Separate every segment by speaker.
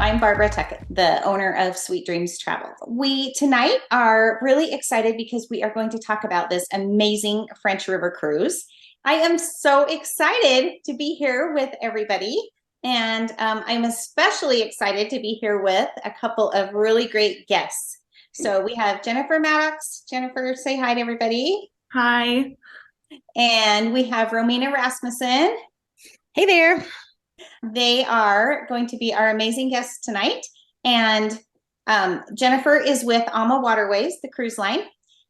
Speaker 1: I'm Barbara Tuckett, the owner of Sweet Dreams Travel. We tonight are really excited because we are going to talk about this amazing French River cruise. I am so excited to be here with everybody. And I'm especially excited to be here with a couple of really great guests. So we have Jennifer Maddox. Jennifer, say hi to everybody.
Speaker 2: Hi.
Speaker 1: And we have Romina Rasmussen.
Speaker 3: Hey there.
Speaker 1: They are going to be our amazing guests tonight. And Jennifer is with Ama Waterways, the cruise line,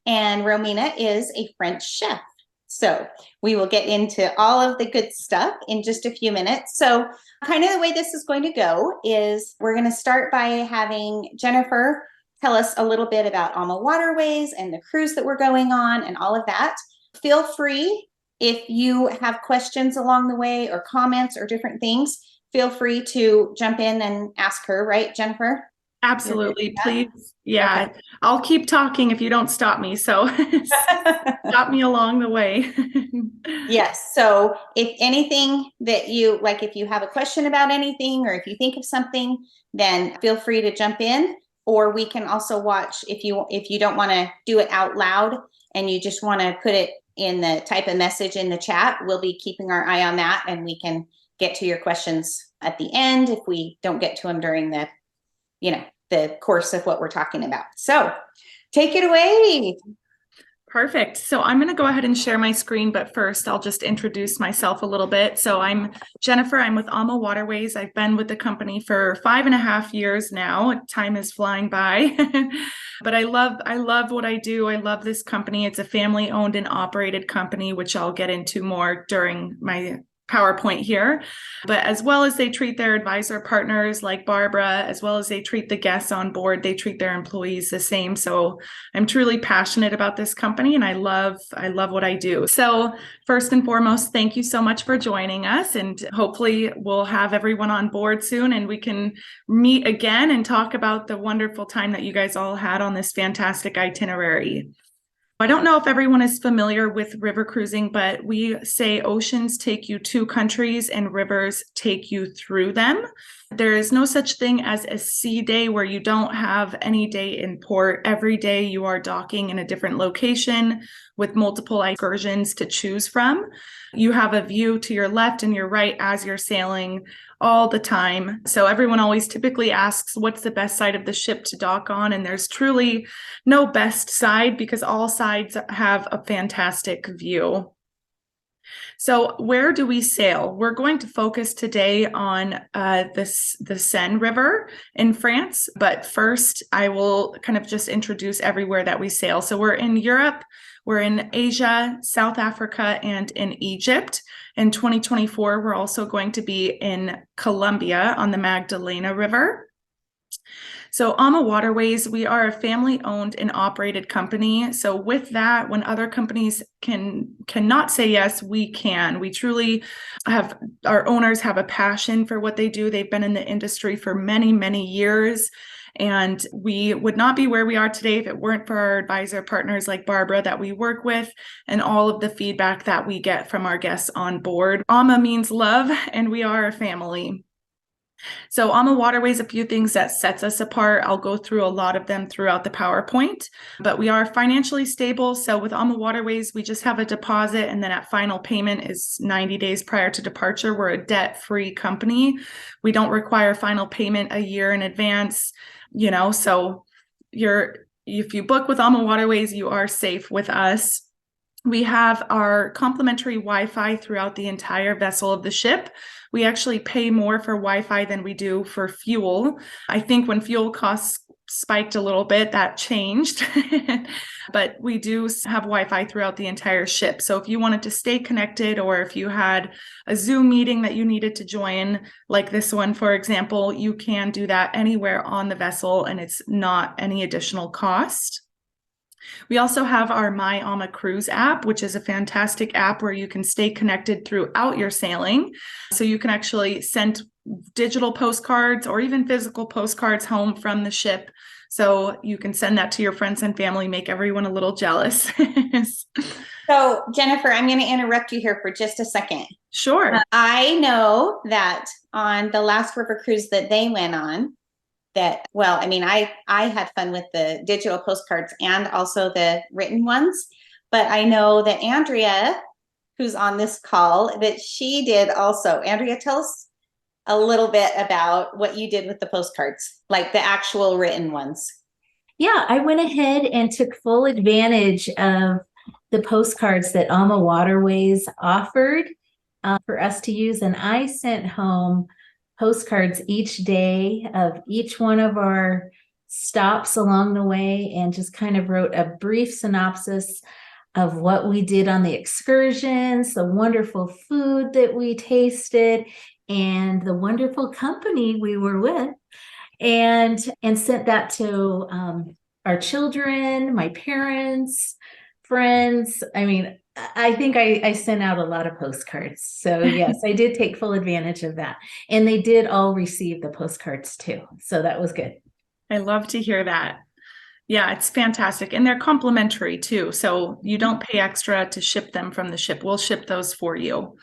Speaker 1: and Romina is a French chef. So we will get into all of the good stuff in just a few minutes. So kind of the way this is going to go is we're going to start by having Jennifer tell us a little bit about Ama Waterways and the cruise that we're going on and all of that. Feel free, if you have questions along the way or comments or different things, feel free to jump in and ask her, right, Jennifer?
Speaker 2: Absolutely. Please. Yeah. Okay. I'll keep talking if you don't stop me. So stop me along the way.
Speaker 1: Yes. So if anything that you like, if you have a question about anything or if you think of something, then feel free to jump in. Or we can also watch if you don't want to do it out loud and you just want to put it in the type of message in the chat, we'll be keeping our eye on that and we can get to your questions at the end if we don't get to them during the course of what we're talking about. So take it away.
Speaker 2: Perfect. So I'm going to go ahead and share my screen, but first I'll just introduce myself a little bit. So I'm Jennifer. I'm with Ama Waterways. I've been with the company for 5.5 years now. Time is flying by, but I love what I do. I love this company. It's a family owned and operated company, which I'll get into more during my PowerPoint here, but as well as they treat their advisor partners like Barbara, as well as they treat the guests on board, they treat their employees the same. So I'm truly passionate about this company and I love what I do. So first and foremost, thank you so much for joining us, and hopefully we'll have everyone on board soon and we can meet again and talk about the wonderful time that you guys all had on this fantastic itinerary. I don't know if everyone is familiar with river cruising, but we say oceans take you to countries and rivers take you through them. There is no such thing as a sea day where you don't have any day in port. Every day you are docking in a different location with multiple excursions to choose from. You have a view to your left and your right as you're sailing all the time. So everyone always typically asks, what's the best side of the ship to dock on? And there's truly no best side because all sides have a fantastic view. So where do we sail? We're going to focus today on the Seine River in France. But first, I will kind of just introduce everywhere that we sail. So we're in Europe, we're in Asia, South Africa, and in Egypt. In 2024, we're also going to be in Colombia on the Magdalena River. So Ama Waterways, we are a family-owned and operated company. So with that, when other companies cannot say yes, we can. We truly have, our owners have a passion for what they do. They've been in the industry for many, many years. And we would not be where we are today if it weren't for our advisor partners like Barbara that we work with and all of the feedback that we get from our guests on board. Ama means love, and we are a family. So Ama Waterways, a few things that sets us apart. I'll go through a lot of them throughout the PowerPoint, but we are financially stable. So with Ama Waterways, we just have a deposit, and then at final payment is 90 days prior to departure. We're a debt-free company. We don't require final payment a year in advance, so if you book with Ama Waterways, you are safe with us. We have our complimentary Wi-Fi throughout the entire vessel of the ship. We actually pay more for Wi-Fi than we do for fuel. I think when fuel costs spiked a little bit, that changed. But we do have Wi-Fi throughout the entire ship. So if you wanted to stay connected, or if you had a Zoom meeting that you needed to join, like this one, for example, you can do that anywhere on the vessel, and it's not any additional cost. We also have our My Ama Cruise app, which is a fantastic app where you can stay connected throughout your sailing. So you can actually send digital postcards or even physical postcards home from the ship. So you can send that to your friends and family, make everyone a little jealous.
Speaker 1: So Jennifer, I'm going to interrupt you here for just a second.
Speaker 2: Sure.
Speaker 1: I know that on the last river cruise that they went on, that, well, I mean, I had fun with the digital postcards and also the written ones, but I know that Andrea, who's on this call, that she did also. Andrea, tell us a little bit about what you did with the postcards, like the actual written ones.
Speaker 3: Yeah, I went ahead and took full advantage of the postcards that Ama Waterways offered for us to use. And I sent home postcards each day of each one of our stops along the way and just kind of wrote a brief synopsis of what we did on the excursions, the wonderful food that we tasted, and the wonderful company we were with. And sent that to our children, my parents, friends. I mean, I think I sent out a lot of postcards. So yes, I did take full advantage of that. And they did all receive the postcards too. So that was good.
Speaker 2: I love to hear that. Yeah, it's fantastic. And they're complimentary too. So you don't pay extra to ship them from the ship. We'll ship those for you.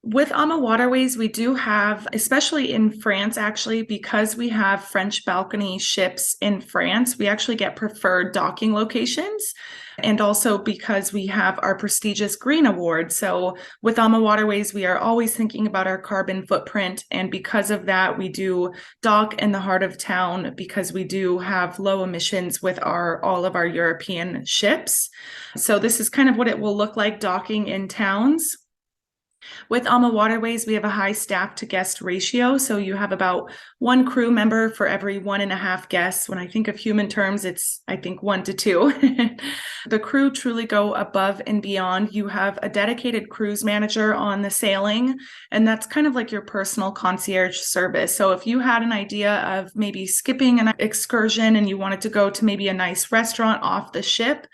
Speaker 2: With Ama Waterways, we do have, especially in France, actually, because we have French balcony ships in France, we actually get preferred docking locations. And also because we have our prestigious Green Award. So with Ama Waterways, we are always thinking about our carbon footprint. And because of that, we do dock in the heart of town because we do have low emissions with all of our European ships. So this is kind of what it will look like docking in towns. With Ama Waterways, we have a high staff to guest ratio. So you have about one crew member for every 1.5 guests. When I think of human terms, it's, I think, 1 to 2. The crew truly go above and beyond. You have a dedicated cruise manager on the sailing, and that's kind of like your personal concierge service. So if you had an idea of maybe skipping an excursion and you wanted to go to maybe a nice restaurant off the ship,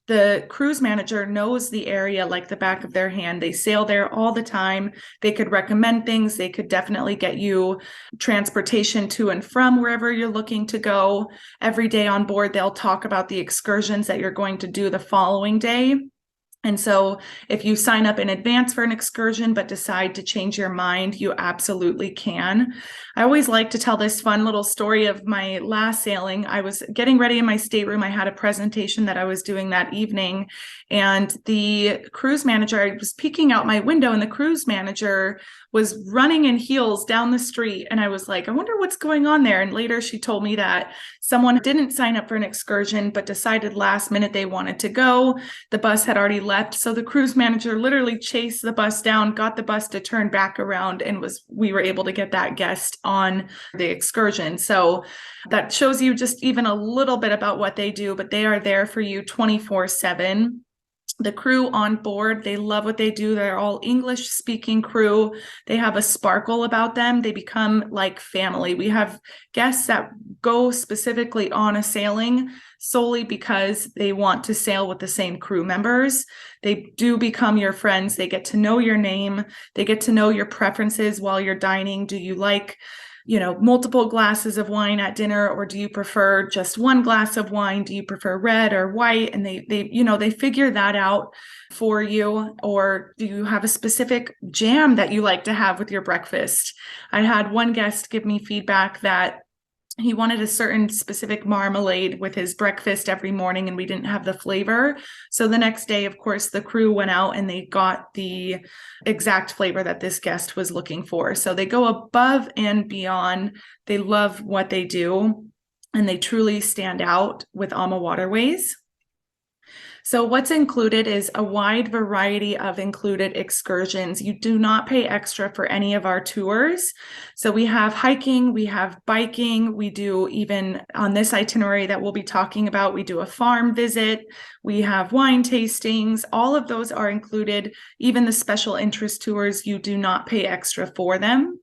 Speaker 2: the cruise manager knows the area like the back of their hand. They sail there all the time. They could recommend things. They could definitely get you transportation to and from wherever you're looking to go. Every day on board, they'll talk about the excursions that you're going to do the following day. And so if you sign up in advance for an excursion but decide to change your mind, you absolutely can. I always like to tell this fun little story of my last sailing. I was getting ready in my stateroom. I had a presentation that I was doing that evening, and the cruise manager, I was peeking out my window, and the cruise manager was running in heels down the street. And I was like, I wonder what's going on there. And later she told me that someone didn't sign up for an excursion, but decided last minute they wanted to go. The bus had already left. So the cruise manager literally chased the bus down, got the bus to turn back around, and we were able to get that guest on the excursion. So that shows you just even a little bit about what they do, but they are there for you 24/7. The crew on board, they love what they do. They're all English speaking crew. They have a sparkle about them. They become like family. We have guests that go specifically on a sailing solely because they want to sail with the same crew members. They do become your friends. They get to know your name. They get to know your preferences while you're dining. Do you like multiple glasses of wine at dinner, or do you prefer just one glass of wine? Do you prefer red or white? And they figure that out for you. Or do you have a specific jam that you like to have with your breakfast? I had one guest give me feedback that he wanted a certain specific marmalade with his breakfast every morning, and we didn't have the flavor. So the next day, of course, the crew went out and they got the exact flavor that this guest was looking for. So they go above and beyond. They love what they do, and they truly stand out with Ama Waterways. So what's included is a wide variety of included excursions. You do not pay extra for any of our tours. So we have hiking, we have biking, we do, even on this itinerary that we'll be talking about, we do a farm visit, we have wine tastings. All of those are included. Even the special interest tours, you do not pay extra for them.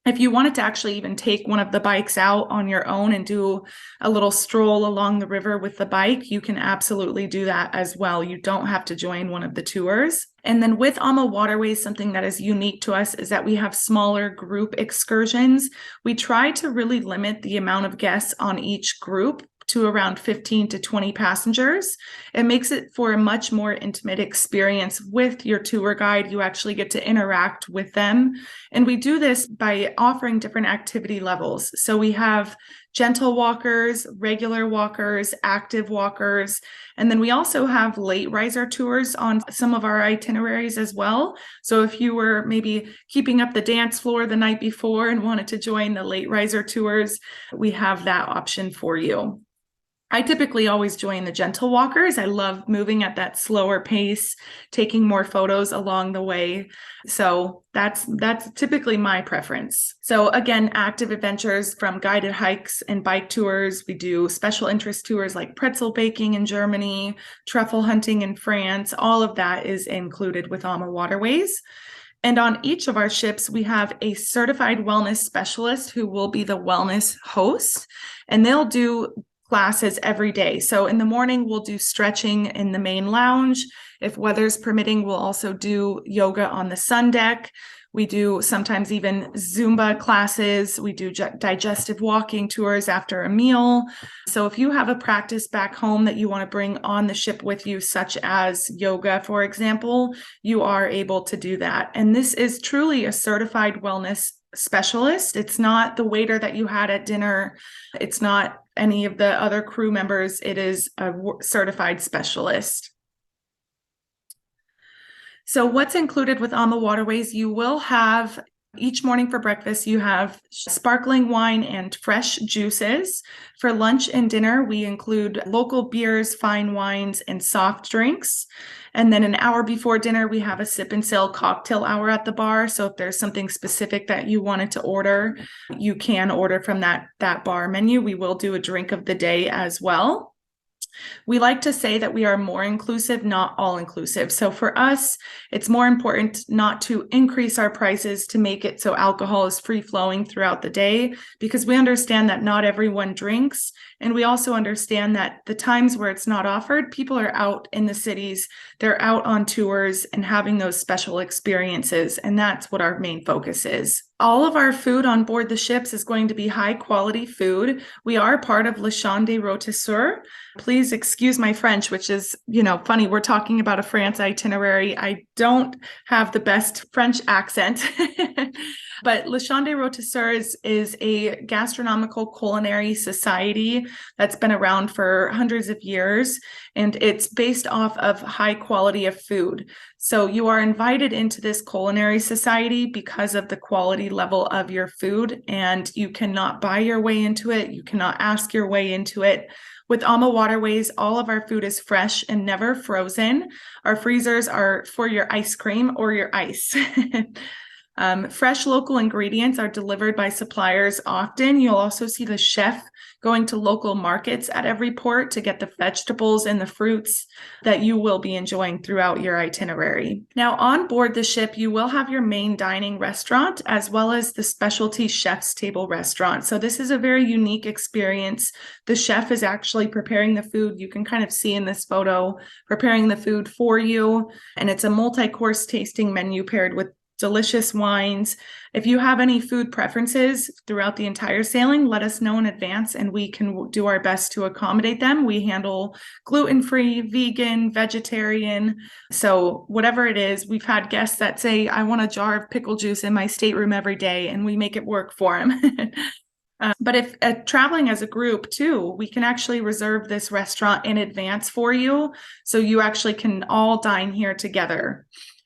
Speaker 2: If you wanted to actually even take one of the bikes out on your own and do a little stroll along the river with the bike, you can absolutely do that as well. You don't have to join one of the tours. And then with Ama Waterways, something that is unique to us is that we have smaller group excursions. We try to really limit the amount of guests on each group, to around 15 to 20 passengers. It makes it for a much more intimate experience with your tour guide. You actually get to interact with them. And we do this by offering different activity levels. So we have gentle walkers, regular walkers, active walkers, and then we also have late riser tours on some of our itineraries as well. So if you were maybe keeping up the dance floor the night before and wanted to join the late riser tours, we have that option for you. I typically always join the gentle walkers. I love moving at that slower pace, taking more photos along the way. So that's typically my preference. So again, active adventures from guided hikes and bike tours. We do special interest tours like pretzel baking in Germany, truffle hunting in France. All of that is included with Ama Waterways. And on each of our ships, we have a certified wellness specialist who will be the wellness host, and they'll do classes every day. So in the morning, we'll do stretching in the main lounge. If weather's permitting, we'll also do yoga on the sun deck. We do sometimes even Zumba classes. We do digestive walking tours after a meal. So if you have a practice back home that you want to bring on the ship with you, such as yoga, for example, you are able to do that. And this is truly a certified wellness specialist. It's not the waiter that you had at dinner. It's not any of the other crew members. It is a certified specialist. So what's included with Ama Waterways? You will have each morning for breakfast, you have sparkling wine and fresh juices. For lunch and dinner, we include local beers, fine wines, and soft drinks. And then an hour before dinner, we have a sip and sail cocktail hour at the bar. So if there's something specific that you wanted to order, you can order from that bar menu. We will do a drink of the day as well. We like to say that we are more inclusive, not all inclusive. So for us, it's more important not to increase our prices to make it so alcohol is free flowing throughout the day, because we understand that not everyone drinks. And we also understand that the times where it's not offered, people are out in the cities, they're out on tours and having those special experiences. And that's what our main focus is. All of our food on board the ships is going to be high quality food. We are part of Le Champ des Rôtisseurs. Please excuse my French, which is, funny. We're talking about a France itinerary. I don't have the best French accent, but Le Champ des Rôtisseurs is a gastronomical culinary society that's been around for hundreds of years, and it's based off of high quality of food. So you are invited into this culinary society because of the quality level of your food, and you cannot buy your way into it. You cannot ask your way into it. With Ama Waterways, all of our food is fresh and never frozen. Our freezers are for your ice cream or your ice. Fresh local ingredients are delivered by suppliers often. You'll also see the chef going to local markets at every port to get the vegetables and the fruits that you will be enjoying throughout your itinerary. Now, on board the ship, you will have your main dining restaurant as well as the specialty chef's table restaurant. So this is a very unique experience. The chef is actually preparing the food. You can kind of see in this photo, preparing the food for you. And it's a multi-course tasting menu paired with delicious wines. If you have any food preferences throughout the entire sailing, let us know in advance and we can do our best to accommodate them. We handle gluten-free, vegan, vegetarian. So whatever it is, we've had guests that say, I want a jar of pickle juice in my stateroom every day, and we make it work for them. But if traveling as a group too, we can actually reserve this restaurant in advance for you. So you actually can all dine here together.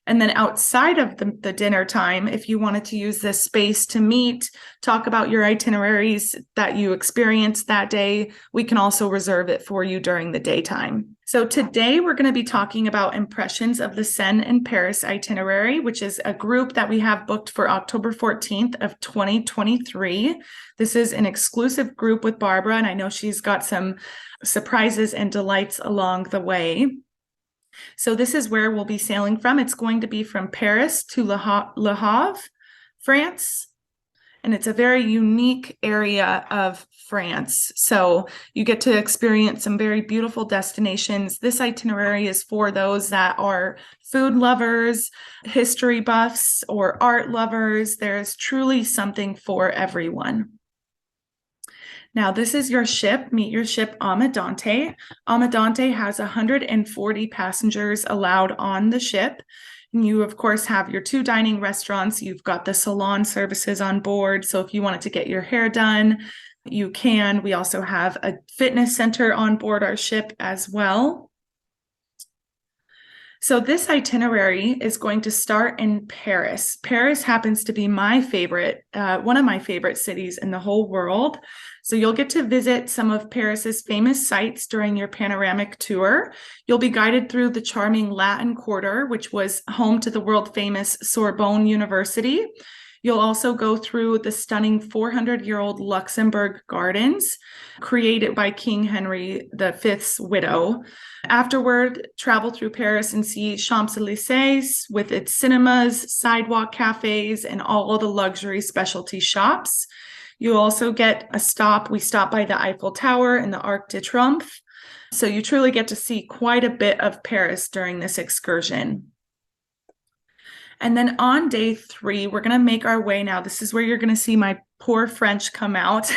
Speaker 2: And then outside of the dinner time, if you wanted to use this space to meet, talk about your itineraries that you experienced that day, we can also reserve it for you during the daytime. So today we're going to be talking about impressions of the Seine and Paris itinerary, which is a group that we have booked for October 14th of 2023. This is an exclusive group with Barbara, and I know she's got some surprises and delights along the way. So this is where we'll be sailing from. It's going to be from Paris to Le Havre, France. And it's a very unique area of France. So you get to experience some very beautiful destinations. This itinerary is for those that are food lovers, history buffs, or art lovers. There's truly something for everyone. Now, this is your ship. Meet your ship, Amadante. Amadante has 140 passengers allowed on the ship. And you, of course, have your 2 dining restaurants. You've got the salon services on board. So if you wanted to get your hair done, you can. We also have a fitness center on board our ship as well. So this itinerary is going to start in Paris. Paris happens to be my favorite, one of my favorite cities in the whole world. So you'll get to visit some of Paris's famous sites during your panoramic tour. You'll be guided through the charming Latin Quarter, which was home to the world famous Sorbonne University. You'll also go through the stunning 400-year-old Luxembourg Gardens, created by King Henry V's widow. Afterward, travel through Paris and see Champs-Élysées with its cinemas, sidewalk cafes, and all of the luxury specialty shops. You'll also get a stop. We stop by the Eiffel Tower and the Arc de Triomphe. So you truly get to see quite a bit of Paris during this excursion. And then on day 3, we're going to make our way now. This is where you're going to see my poor French come out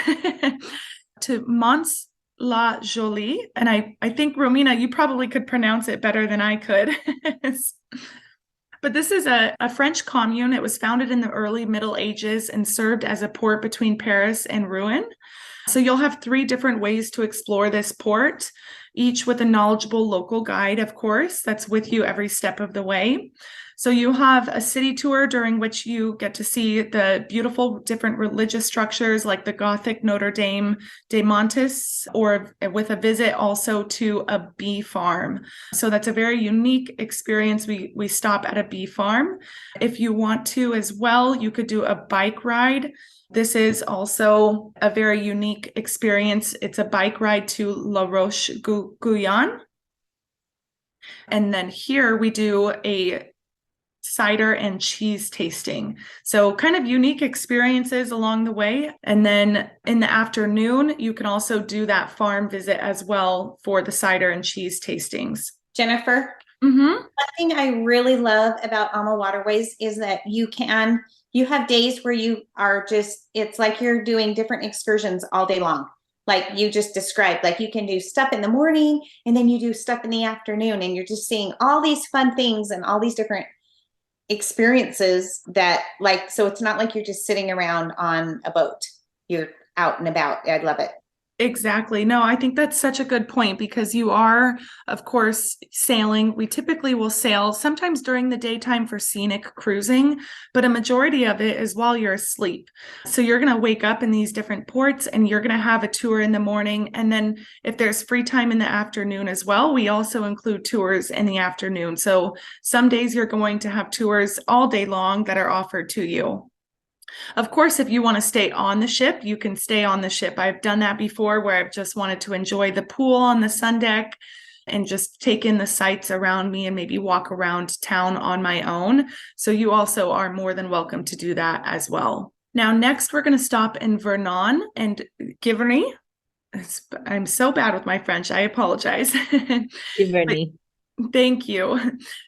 Speaker 2: to Mons-la-Jolie. And I think, Romina, you probably could pronounce it better than I could. But this is a French commune. It was founded in the early Middle Ages and served as a port between Paris and Rouen. So you'll have 3 different ways to explore this port, each with a knowledgeable local guide, of course, that's with you every step of the way. So you have a city tour during which you get to see the beautiful different religious structures like the Gothic Notre Dame de Montis, or with a visit also to a bee farm. So that's a very unique experience. We stop at a bee farm. If you want to as well, you could do a bike ride. This is also a very unique experience. It's a bike ride to La Roche-Guyon. And then here we do a cider and cheese tasting. So kind of unique experiences along the way. And then in the afternoon, you can also do that farm visit as well for the cider and cheese tastings.
Speaker 1: Jennifer,
Speaker 2: Mm-hmm.
Speaker 1: one thing I really love about Ama Waterways is that you have days where you are it's like you're doing different excursions all day long. Like you just described, like you can do stuff in the morning and then you do stuff in the afternoon, and you're just seeing all these fun things and all these different experiences that, like, so it's not like you're just sitting around on a boat. You're out and about. I love it.
Speaker 2: Exactly. No, I think that's such a good point, because you are, of course, sailing. We typically will sail sometimes during the daytime for scenic cruising, but a majority of it is while you're asleep. So you're going to wake up in these different ports and you're going to have a tour in the morning. And then if there's free time in the afternoon as well, we also include tours in the afternoon. So some days you're going to have tours all day long that are offered to you. Of course, if you want to stay on the ship, you can stay on the ship. I've done that before, where I've just wanted to enjoy the pool on the sun deck and just take in the sights around me and maybe walk around town on my own. So you also are more than welcome to do that as well. Now, next, we're going to stop in Vernon and Giverny. I'm so bad with my French. I apologize.
Speaker 3: Giverny.
Speaker 2: Thank you.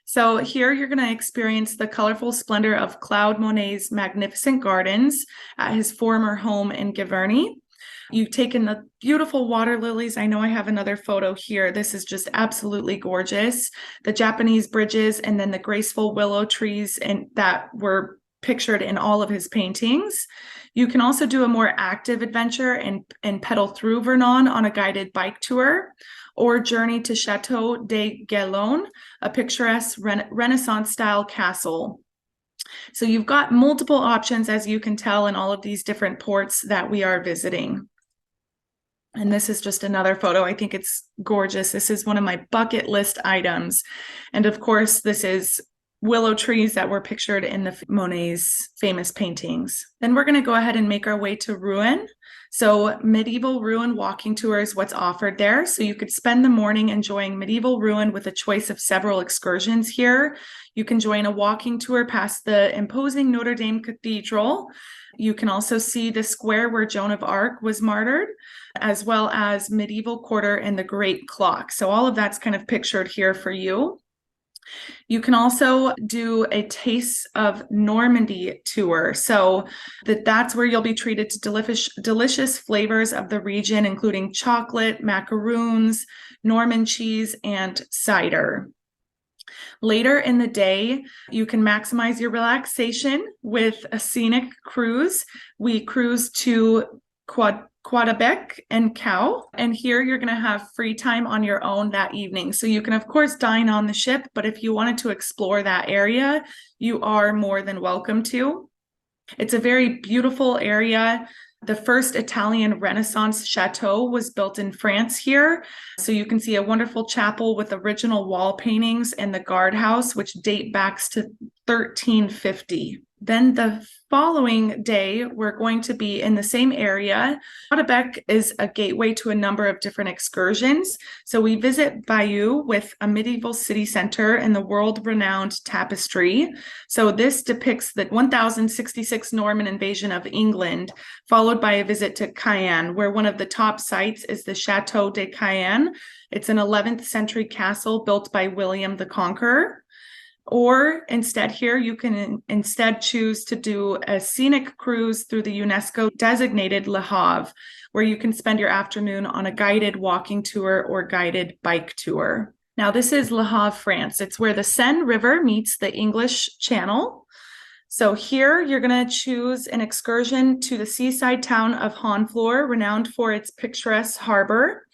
Speaker 2: So here you're going to experience the colorful splendor of Claude Monet's magnificent gardens at his former home in Giverny. You've taken the beautiful water lilies. I know I have another photo here. This is just absolutely gorgeous. The Japanese bridges and then the graceful willow trees and that were pictured in all of his paintings. You can also do a more active adventure and pedal through Vernon on a guided bike tour, or journey to Chateau de Galon, a picturesque Renaissance-style castle. So you've got multiple options, as you can tell, in all of these different ports that we are visiting. And this is just another photo. I think it's gorgeous. This is one of my bucket list items. And of course, this is willow trees that were pictured in the Monet's famous paintings. Then we're going to go ahead and make our way to Rouen. So medieval Rouen walking tour is what's offered there. So you could spend the morning enjoying medieval Rouen with a choice of several excursions here. You can join a walking tour past the imposing Notre Dame Cathedral. You can also see the square where Joan of Arc was martyred, as well as medieval quarter and the Great Clock. So all of that's kind of pictured here for you. You can also do a Taste of Normandy tour. So that's where you'll be treated to delicious flavors of the region, including chocolate, macaroons, Norman cheese, and cider. Later in the day, you can maximize your relaxation with a scenic cruise. We cruise to Caudebec En Ceaux, and here you're going to have free time on your own that evening. So you can, of course, dine on the ship, but if you wanted to explore that area, you are more than welcome to. It's a very beautiful area. The first Italian Renaissance chateau was built in France here. So you can see a wonderful chapel with original wall paintings and the guardhouse, which date back to 1350. Then the following day, we're going to be in the same area. Caudebec is a gateway to a number of different excursions. So we visit Bayeux with a medieval city center and the world-renowned tapestry. So this depicts the 1066 Norman invasion of England, followed by a visit to Caen, where one of the top sites is the Chateau de Caen. It's an 11th century castle built by William the Conqueror. Or instead here, you can instead choose to do a scenic cruise through the UNESCO designated Le Havre, where you can spend your afternoon on a guided walking tour or guided bike tour. Now, this is Le Havre, France. It's where the Seine River meets the English Channel. So here you're going to choose an excursion to the seaside town of Honfleur, renowned for its picturesque harbor.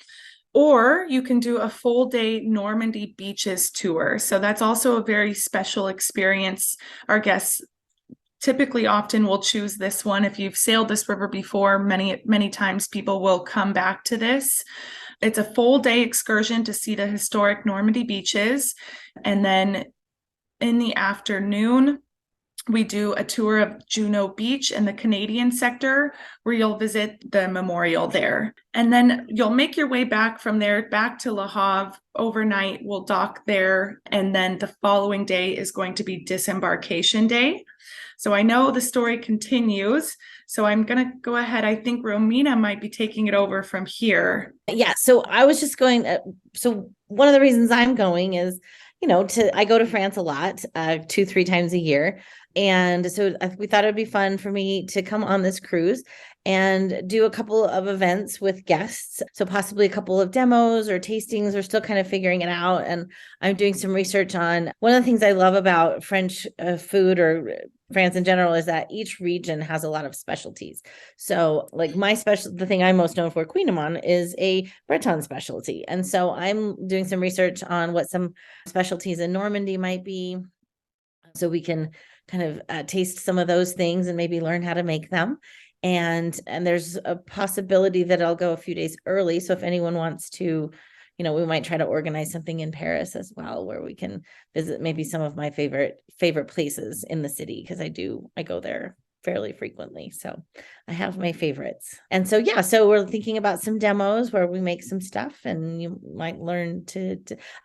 Speaker 2: Or you can do a full day Normandy beaches tour. So that's also a very special experience. Our guests typically often will choose this one. If you've sailed this river before, many times people will come back to this. It's a full day excursion to see the historic Normandy beaches. And then in the afternoon, we do a tour of Juno Beach in the Canadian sector, where you'll visit the memorial there. And then you'll make your way back from there, back to Le Havre overnight. We'll dock there. And then the following day is going to be disembarkation day. So I know the story continues. So I'm going to go ahead. I think Romina might be taking it over from here.
Speaker 4: Yeah. So I was just going. So one of the reasons I'm going is, I go to France a lot, 2-3 times a year. And so we thought it'd be fun for me to come on this cruise and do a couple of events with guests. So possibly a couple of demos or tastings. We're still kind of figuring it out. And I'm doing some research on one of the things I love about French food or France in general is that each region has a lot of specialties. So like the thing I'm most known for, Queenamon, is a Breton specialty. And so I'm doing some research on what some specialties in Normandy might be, so we can kind of taste some of those things and maybe learn how to make them. And there's a possibility that I'll go a few days early. So if anyone wants to, we might try to organize something in Paris as well, where we can visit maybe some of my favorite places in the city, because I go there fairly frequently. So I have my favorites. And so, yeah, so we're thinking about some demos where we make some stuff, and you might learn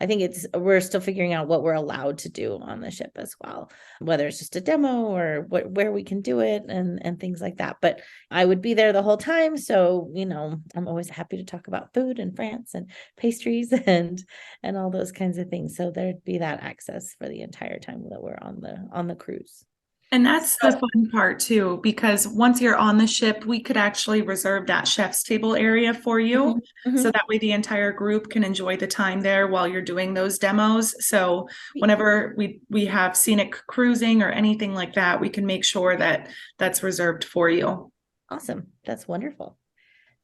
Speaker 4: I think we're still figuring out what we're allowed to do on the ship as well, whether it's just a demo or where we can do it and things like that. But I would be there the whole time. So, I'm always happy to talk about food in France and pastries and all those kinds of things. So there'd be that access for the entire time that we're on the cruise.
Speaker 2: And that's the fun part too, because once you're on the ship, we could actually reserve that chef's table area for you. Mm-hmm. So that way the entire group can enjoy the time there while you're doing those demos. So whenever we have scenic cruising or anything like that, we can make sure that that's reserved for you.
Speaker 4: Awesome. That's wonderful.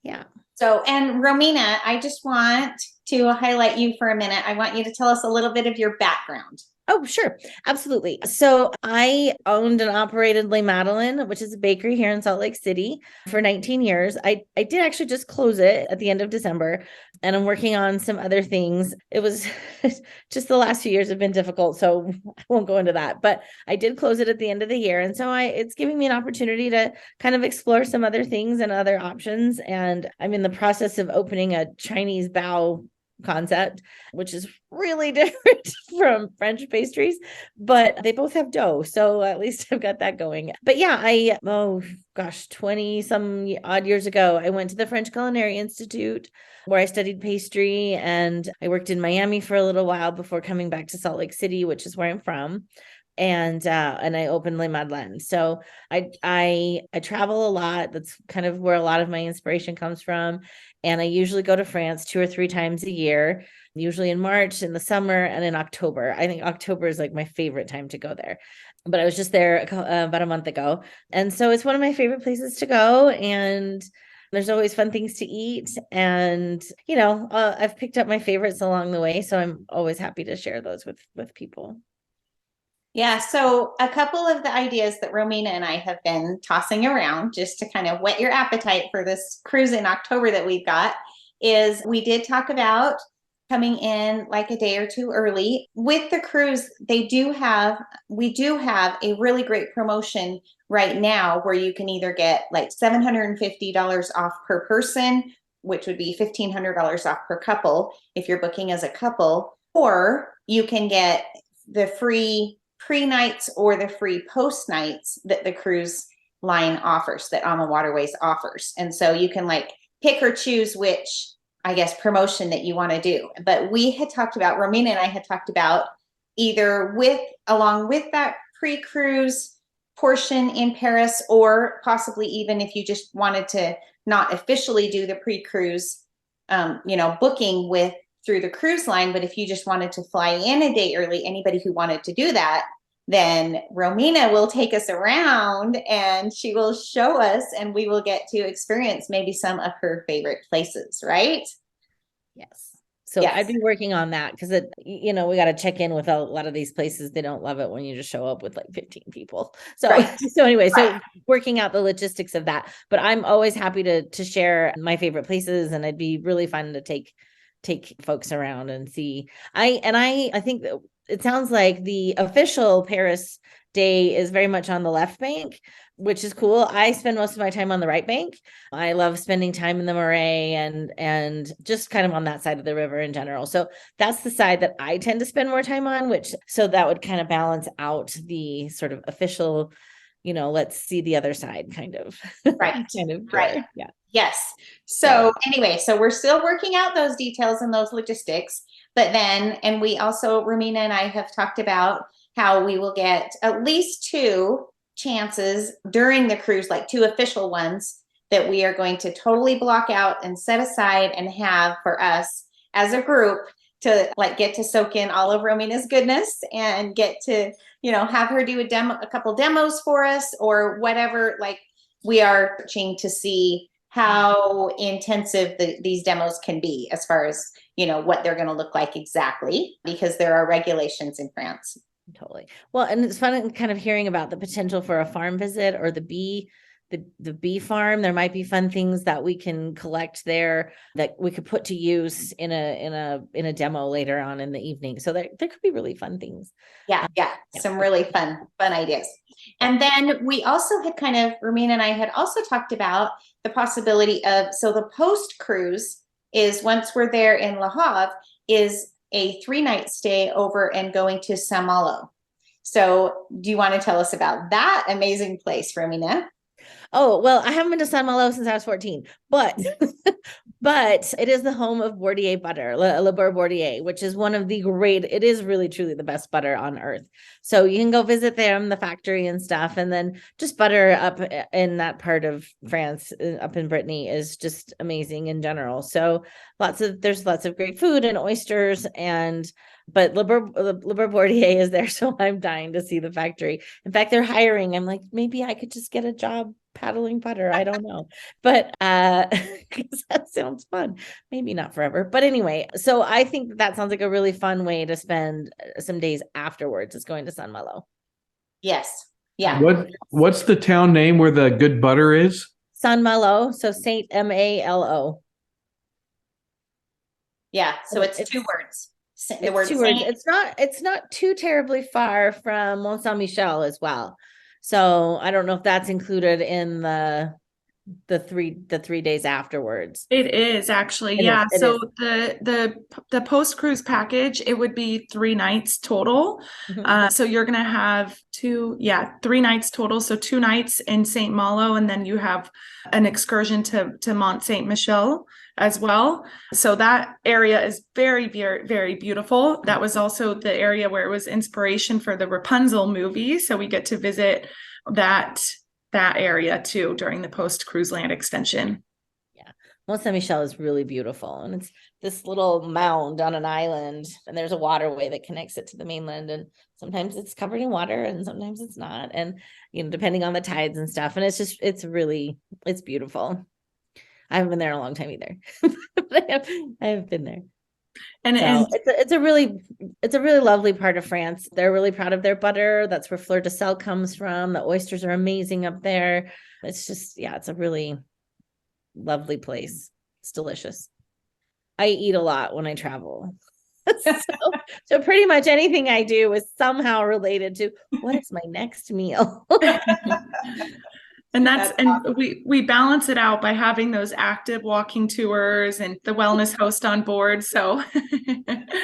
Speaker 4: Yeah.
Speaker 1: So, and Romina, I just want to highlight you for a minute. I want you to tell us a little bit of your background.
Speaker 4: Oh, sure. Absolutely. So I owned and operated Les Madeleines, which is a bakery here in Salt Lake City, for 19 years. I did actually just close it at the end of December, and I'm working on some other things. It was just the last few years have been difficult, so I won't go into that, but I did close it at the end of the year. And so it's giving me an opportunity to kind of explore some other things and other options. And I'm in the process of opening a Chinese bao concept, which is really different from French pastries, but they both have dough. So at least I've got that going. But yeah, 20 some odd years ago, I went to the French Culinary Institute where I studied pastry, and I worked in Miami for a little while before coming back to Salt Lake City, which is where I'm from. And I opened Les Madeleines. So I travel a lot. That's kind of where a lot of my inspiration comes from. And I usually go to France 2 or 3 times a year, usually in March, in the summer, and in October. I think October is like my favorite time to go there. But I was just there about a month ago. And so it's one of my favorite places to go. And there's always fun things to eat. And, I've picked up my favorites along the way. So I'm always happy to share those with people.
Speaker 1: Yeah, so a couple of the ideas that Romina and I have been tossing around just to kind of whet your appetite for this cruise in October that we've got is we did talk about coming in like a day or two early. With the cruise, we do have a really great promotion right now where you can either get like $750 off per person, which would be $1,500 off per couple if you're booking as a couple, or you can get the free pre-nights or the free post-nights that the cruise line offers, that Ama Waterways offers. And so you can like pick or choose which, I guess, promotion that you want to do. But we had talked about, Romina and I had talked about either along with that pre-cruise portion in Paris, or possibly even if you just wanted to not officially do the pre-cruise, booking through the cruise line, but if you just wanted to fly in a day early, anybody who wanted to do that, then Romina will take us around and she will show us, and we will get to experience maybe some of her favorite places, right?
Speaker 4: Yes. So
Speaker 1: yes.
Speaker 4: I'd be working on that because we got to check in with a lot of these places. They don't love it when you just show up with like 15 people. So,
Speaker 1: right.
Speaker 4: So anyway, so working out the logistics of that, but I'm always happy to share my favorite places, and it'd be really fun to take folks around and see. I think that it sounds like the official Paris day is very much on the left bank, which is cool. I spend most of my time on the right bank. I love spending time in the Marais and just kind of on that side of the river in general. So that's the side that I tend to spend more time on, so that would kind of balance out the sort of official, let's see the other side kind of.
Speaker 1: Right.
Speaker 4: kind of.
Speaker 1: Right.
Speaker 4: Yeah.
Speaker 1: Yes. So anyway, so we're still working out those details and those logistics, but then, and we also, Romina and I have talked about how we will get at least 2 chances during the cruise, like 2 official ones that we are going to totally block out and set aside and have for us as a group to like get to soak in all of Romina's goodness and get to, have her do a couple demos for us or whatever. Like we are searching to see how intensive these demos can be as far as, what they're going to look like exactly, because there are regulations in France.
Speaker 4: Totally. Well, and it's fun kind of hearing about the potential for a farm visit or the bee farm. There might be fun things that we can collect there that we could put to use in a demo later on in the evening. So there could be really fun things.
Speaker 1: Yeah. Some really fun ideas. And then we also had Romina and I had also talked about the possibility of, so the post cruise is once we're there in Le Havre is a 3-night stay over and going to Saint-Malo. So do you want to tell us about that amazing place, Romina?
Speaker 4: Oh, well, I haven't been to Saint-Malo since I was 14, but it is the home of Bordier butter, Le Beurre Bordier, which is one of the it is really truly the best butter on earth. So you can go visit them, the factory and stuff. And then just butter up in that part of France, up in Brittany, is just amazing in general. So there's lots of great food and oysters, but Le Beurre Bordier is there. So I'm dying to see the factory. In fact, they're hiring. I'm like, maybe I could just get a job paddling butter. I don't know, but because that sounds fun. Maybe not forever, but anyway. So I think that sounds like a really fun way to spend some days afterwards. Is going to Saint-Malo.
Speaker 1: Yes. Yeah.
Speaker 5: What's the town name where the good butter is?
Speaker 4: Saint-Malo. So Saint Malo.
Speaker 1: Yeah. So it's 2 words. The word
Speaker 4: 2 words. It's not too terribly far from Mont Saint Michel as well. So I don't know if that's included in the the 3 days afterwards.
Speaker 2: It is actually,
Speaker 4: It
Speaker 2: yeah.
Speaker 4: is, it
Speaker 2: So
Speaker 4: is.
Speaker 2: the post cruise package, it would be 3 nights total.
Speaker 4: Mhm.
Speaker 2: So you're gonna have 3 nights total. So 2 nights in Saint Malo, and then you have an excursion to Mont Saint Michel as well. So that area is very, very, very beautiful. That was also the area where it was inspiration for the Rapunzel movie. So we get to visit that area too during the post cruise land extension.
Speaker 4: Mont Saint Michel is really beautiful, and it's this little mound on an island, and there's a waterway that connects it to the mainland, and sometimes it's covered in water and sometimes it's not, and depending on the tides and stuff, and it's beautiful. I haven't been there in a long time either. But I have been there.
Speaker 2: And
Speaker 4: it's a really lovely part of France. They're really proud of their butter. That's where fleur de sel comes from. The oysters are amazing up there. It's just, it's a really lovely place. It's delicious. I eat a lot when I travel. So pretty much anything I do is somehow related to what is my next meal.
Speaker 2: And we balance it out by having those active walking tours and the wellness host on board. So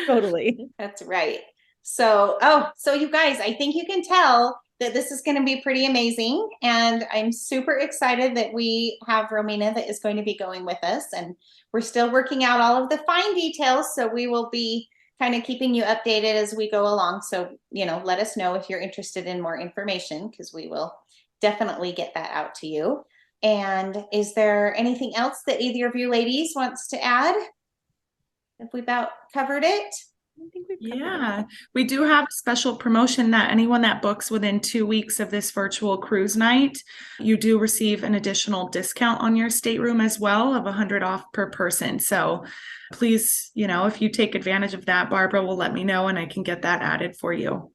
Speaker 4: Totally.
Speaker 1: That's right. So you guys, I think you can tell that this is going to be pretty amazing. And I'm super excited that we have Romina that is going to be going with us. And we're still working out all of the fine details. So we will be kind of keeping you updated as we go along. So, let us know if you're interested in more information, because we will definitely get that out to you. And is there anything else that either of you ladies wants to add? Have we about covered it?
Speaker 4: I think we've covered it.
Speaker 2: We do have a special promotion that anyone that books within 2 weeks of this virtual cruise night, you do receive an additional discount on your stateroom as well of $100 off per person. So please, if you take advantage of that, Barbara will let me know and I can get that added for you.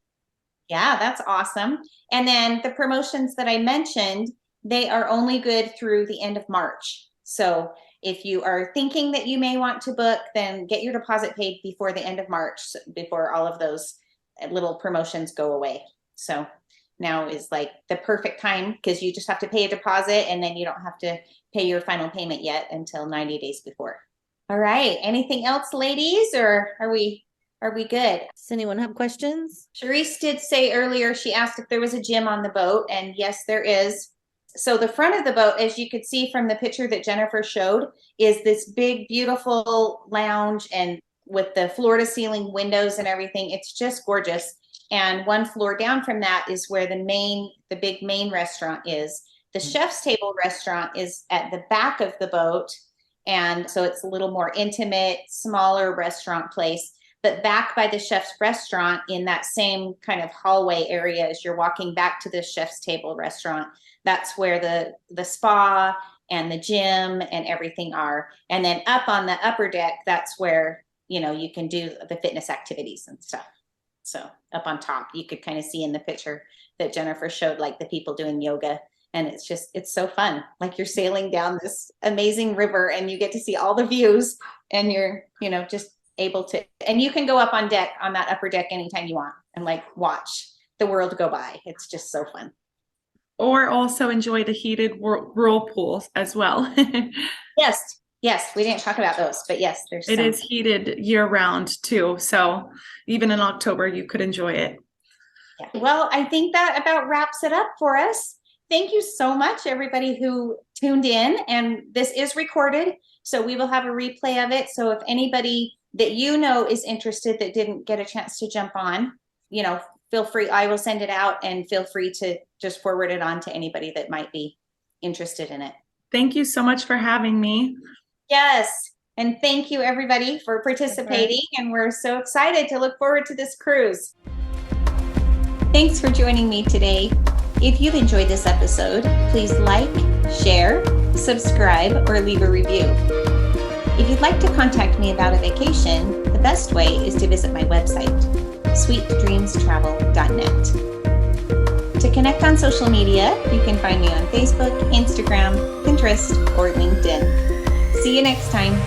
Speaker 1: Yeah, that's awesome. And then the promotions that I mentioned, they are only good through the end of March. So if you are thinking that you may want to book, then get your deposit paid before the end of March, before all of those little promotions go away. So now is like the perfect time, because you just have to pay a deposit and then you don't have to pay your final payment yet until 90 days before. All right. Anything else, ladies, or are we good?
Speaker 4: Does anyone have questions?
Speaker 1: Charisse did say earlier, she asked if there was a gym on the boat, and yes, there is. So the front of the boat, as you could see from the picture that Jennifer showed, is this big, beautiful lounge, and with the floor to ceiling windows and everything, it's just gorgeous. And one floor down from that is where the big main restaurant is. The chef's table restaurant is at the back of the boat. And so it's a little more intimate, smaller restaurant place. But back by the chef's restaurant, in that same kind of hallway area as you're walking back to the chef's table restaurant, that's where the spa and the gym and everything are. And then up on the upper deck, that's where, you can do the fitness activities and stuff. So up on top, you could kind of see in the picture that Jennifer showed, like the people doing yoga. And it's so fun. Like you're sailing down this amazing river and you get to see all the views, and you're, just able to, and you can go up on deck, on that upper deck, anytime you want and like watch the world go by. It's just so fun.
Speaker 2: Or also enjoy the heated whirlpools as well.
Speaker 1: Yes, we didn't talk about those, but yes,
Speaker 2: it is heated year round too. So even in October, you could enjoy it.
Speaker 1: Yeah. Well, I think that about wraps it up for us. Thank you so much, everybody who tuned in, and this is recorded, so we will have a replay of it. So if anybody that is interested that didn't get a chance to jump on, feel free. I will send it out, and feel free to just forward it on to anybody that might be interested in it.
Speaker 2: Thank you so much for having me.
Speaker 1: Yes. And thank you, everybody, for participating. And we're so excited to look forward to this cruise. Thanks for joining me today. If you've enjoyed this episode, please like, share, subscribe, or leave a review. If you'd like to contact me about a vacation, the best way is to visit my website, sweetdreamstravel.net. To connect on social media, you can find me on Facebook, Instagram, Pinterest, or LinkedIn. See you next time.